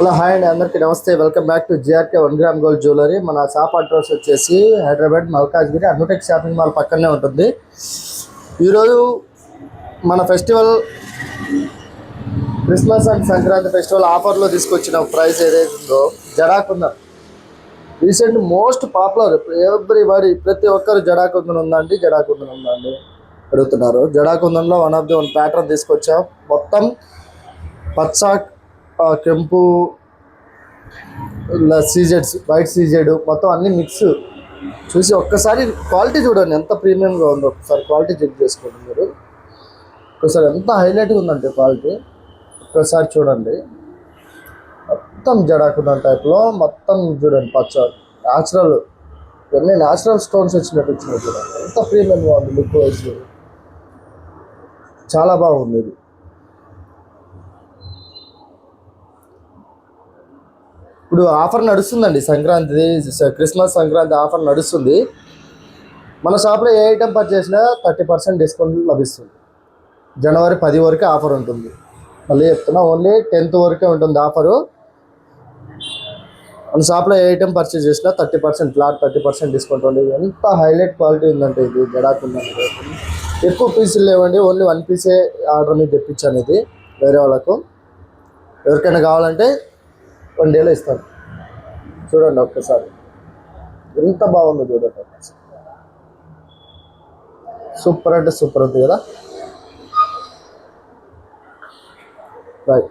Hello hi అండి, అందరికీ నమస్తే. Welcome back to GRK 1 gram gold jewellery. మన షాప్ అడ్రస్ వచ్చేసి హైదరాబాద్ మల్కాజ్గిరి అన్నుటెక్ షాపింగ్ మాల్ పక్కనే ఉంటుంది. ఈరోజు మన festival Christmas and Sankranti festival ఆఫర్లో తీసుకొచ్చిన ప్రైస్ ఏదైతే ఉందో జడాకుందన్ రీసెంట్ మోస్ట్ పాపులర్. ప్రతి ఒక్కరు జడాకుందన్ ఉందండి అడుగుతున్నారు. జడాకుందన్లో one of the one pattern తీసుకొచ్చాం. మొత్తం పచ్చ, కెంపు, సీజెడ్స్, వైట్ సీజెడ్ మొత్తం అన్ని మిక్స్. చూసి ఒక్కసారి క్వాలిటీ చూడండి ఎంత ప్రీమియంగా ఉందో. ఒకసారి క్వాలిటీ చెక్ చేసుకోండి మీరు. ఒకసారి ఎంత హైలైట్గా ఉందంటే క్వాలిటీ ఒక్కసారి చూడండి. మొత్తం జడాకుందన్ టైప్లో మొత్తం చూడండి. పచ్చ న్యాచురల్, ఇవన్నీ న్యాచురల్ స్టోన్స్ వచ్చినట్టు వచ్చినాయి చూడండి. ఎంత ప్రీమియంగా ఉంది లుక్ వైజ్, చాలా బాగుంది ఇది. ఇప్పుడు ఆఫర్ నడుస్తుందండి, సంక్రాంతి క్రిస్మస్ సంక్రాంతి ఆఫర్ నడుస్తుంది. మన షాప్లో ఏ ఐటెం పర్చేస్ చేసినా 30% డిస్కౌంట్ లభిస్తుంది. జనవరి 10 వరకే ఆఫర్ ఉంటుంది. మళ్ళీ చెప్తున్నా, ఓన్లీ 10th వరకే ఉంటుంది ఆఫరు. మన షాప్లో ఏ ఐటెం పర్చేస్ చేసినా 30% ఫ్లాట్ 30% డిస్కౌంట్ ఉంది. ఎంత హైలైట్ క్వాలిటీ ఉందంటే ఇది జడాకుందన్. ఎక్కువ పీసులు లేవండి, ఓన్లీ 1 పీసే ఆర్డర్ మీద తెప్పించాను. ఇది వేరే వాళ్ళకు ఎవరికైనా కావాలంటే 1 డేలో ఇస్తాను. చూడండి ఒక్కసారి ఎంత బాగుందో చూడండి. సూపర్ అంటే సూపర్ ఉంది కదా. రైట్.